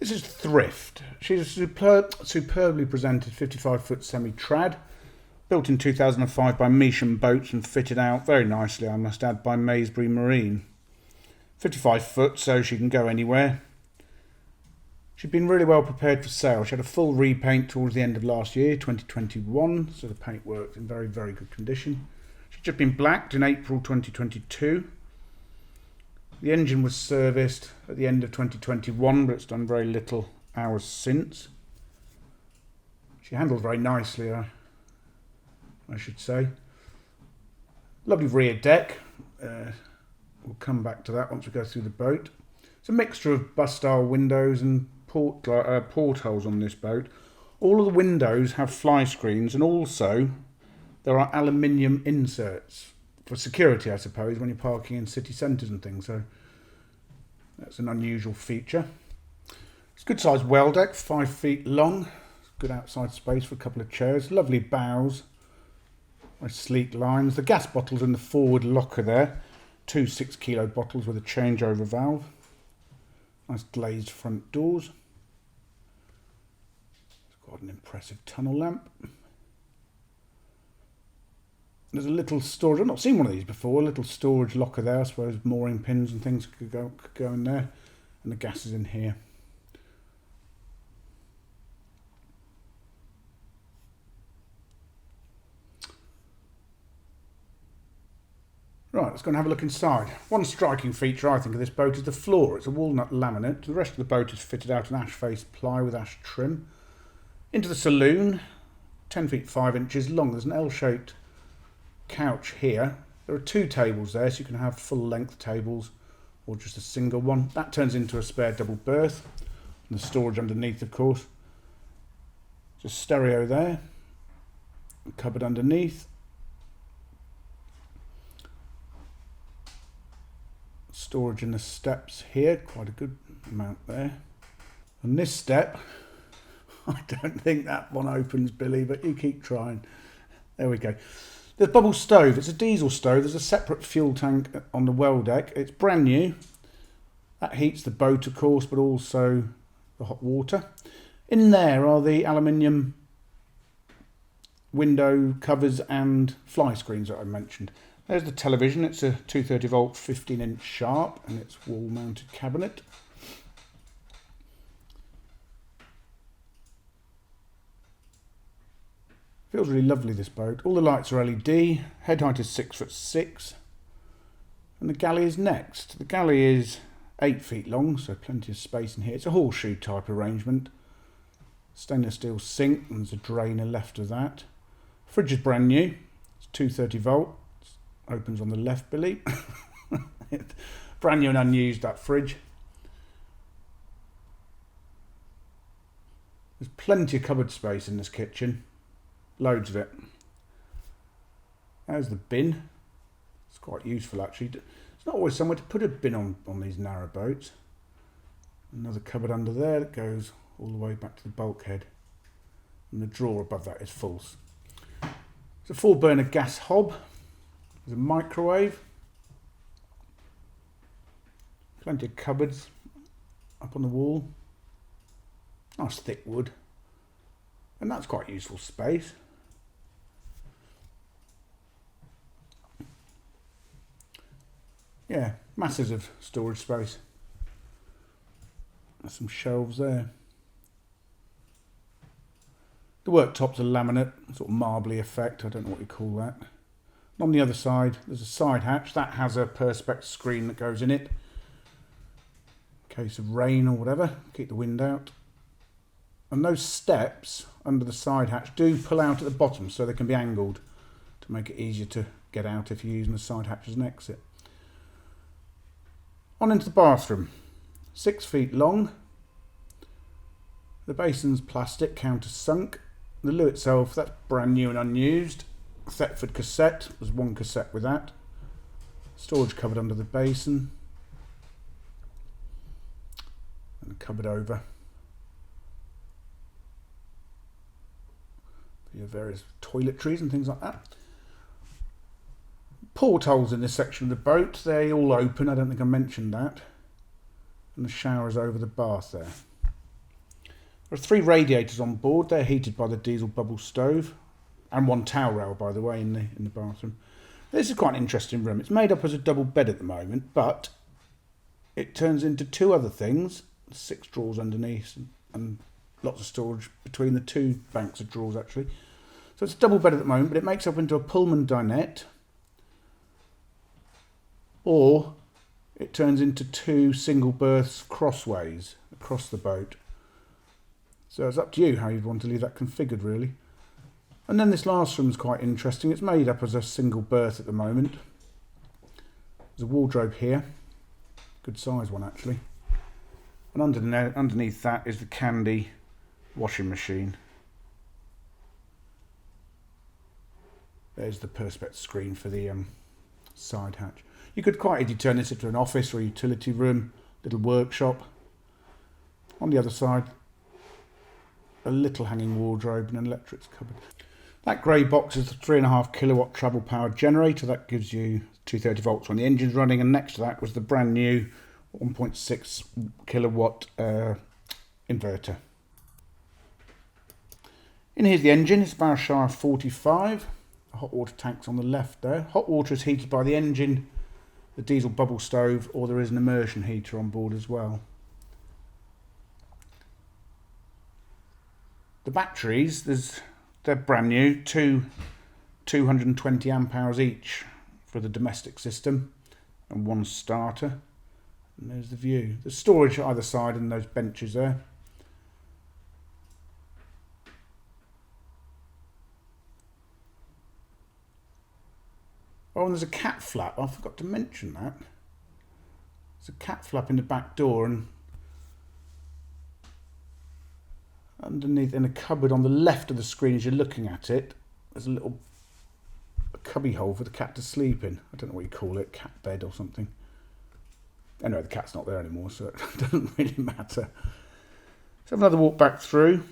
This is Thrift. She's a superbly presented 55-foot semi-trad, built in 2005 by Measham Boats and fitted out very nicely, I must add, by Maysbury Marine. 55 foot, so she can go anywhere. She'd been really well prepared for sale. She had a full repaint towards the end of last year, 2021, so the paint worked in very, very good condition. She'd just been blacked in April 2022. The engine was serviced at the end of 2021, but it's done very little hours since. She handles very nicely, I should say. Lovely rear deck. We'll come back to that once we go through the boat. It's a mixture of bus-style windows and portholes on this boat. All of the windows have fly screens, and also there are aluminium inserts for security, I suppose, when you're parking in city centres and things. So that's an unusual feature. It's a good sized well deck, 5 feet long. Good outside space for a couple of chairs. Lovely bows. Nice sleek lines. The gas bottles in the forward locker there. 2 6-kilo bottles with a changeover valve. Nice glazed front doors. It's got an impressive tunnel lamp. There's a little storage, I've not seen one of these before, a little storage locker there, I suppose mooring pins and things could go in there. And the gas is in here. Right, let's go and have a look inside. One striking feature, I think, of this boat is the floor. It's a walnut laminate. The rest of the boat is fitted out in ash face ply with ash trim. Into the saloon, 10 feet 5 inches long. There's an L-shaped couch here. There are 2 tables there, so you can have full length tables or just a single one. That turns into a spare double berth. And the storage underneath, of course. Just stereo there. A cupboard underneath. Storage in the steps here, quite a good amount there. And this step, I don't think that one opens, Billy, but you keep trying. There we go. The bubble stove, it's a diesel stove. There's a separate fuel tank on the well deck. It's brand new. That heats the boat, of course, but also the hot water. In there are the aluminium window covers and fly screens that I mentioned. There's the television. It's a 230 volt 15-inch sharp and it's wall mounted cabinet. Feels really lovely, this boat. All the lights are LED. Head height is 6'6", and the galley is next. The galley is 8 feet long, so plenty of space in here. It's a horseshoe type arrangement. Stainless steel sink, and there's a drainer left of that. Fridge is brand new. It's 230 volt. It opens on the left, Billy. Brand new and unused, that fridge. There's plenty of cupboard space in this kitchen. Loads of it. There's the bin. It's quite useful, actually. It's not always somewhere to put a bin on these narrow boats. Another cupboard under there that goes all the way back to the bulkhead. And the drawer above that is full. It's a 4-burner gas hob. There's a microwave. Plenty of cupboards up on the wall. Nice thick wood. And that's quite useful space. Yeah, masses of storage space. There's some shelves there. The worktops are laminate, sort of marbly effect, I don't know what you call that. And on the other side, there's a side hatch. That has a perspex screen that goes in it. In case of rain or whatever, keep the wind out. And those steps under the side hatch do pull out at the bottom, so they can be angled to make it easier to get out if you're using the side hatch as an exit. On into the bathroom. 6 feet long. The basin's plastic, countersunk. The loo itself, that's brand new and unused. Thetford cassette, there's 1 cassette with that. Storage cupboard under the basin. And a cupboard over for your various toiletries and things like that. Portholes in this section of the boat, they all open, I don't think I mentioned that. And the shower's over the bath there. There are 3 radiators on board. They're heated by the diesel bubble stove, and 1 towel rail, by the way, in the bathroom. This is quite an interesting room. It's made up as a double bed at the moment, but it turns into 2 other things. 6 drawers underneath and lots of storage between the 2 banks of drawers, actually. So it's a double bed at the moment, but it makes up into a Pullman dinette, or it turns into 2 single berths crossways across the boat. So it's up to you how you'd want to leave that configured, really. And then this last room's quite interesting. It's made up as a single berth at the moment. There's a wardrobe here. Good size one, actually. And underneath that is the Candy washing machine. There's the perspex screen for the side hatch. You could quite easily turn this into an office or a utility room, little workshop. On the other side, a little hanging wardrobe and an electrics cupboard. That grey box is the 3.5 kilowatt travel powered generator. That gives you 230 volts when the engine's running, and next to that was the brand new 1.6 kilowatt inverter. In here's the engine. It's Barshire 45. The hot water tank's on the left there. Hot water is heated by the engine, the diesel bubble stove, or there is an immersion heater on board as well. The batteries, they're brand new, 220 amp hours each for the domestic system, and 1 starter. And there's the view. There's storage either side and those benches there. Oh, and there's a cat flap. I forgot to mention that. There's a cat flap in the back door, and underneath in a cupboard on the left of the screen as you're looking at it, there's a cubby hole for the cat to sleep in. I don't know what you call it, cat bed or something. Anyway, the cat's not there anymore, so it doesn't really matter. Let's have another walk back through.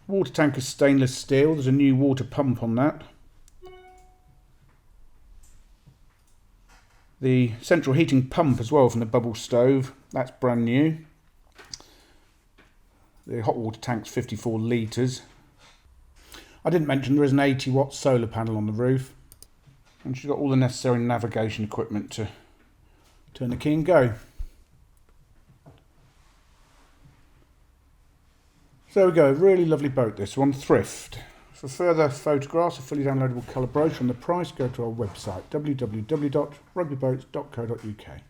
Water tank is stainless steel. There's a new water pump on that. The central heating pump as well from the bubble stove, that's brand new. The hot water tank's 54 litres. I didn't mention there is an 80 watt solar panel on the roof, and she's got all the necessary navigation equipment to turn the key and go. So there we go, really lovely boat this one, Thrift. For further photographs, a fully downloadable colour brochure and the price, go to our website www.rugbyboats.co.uk.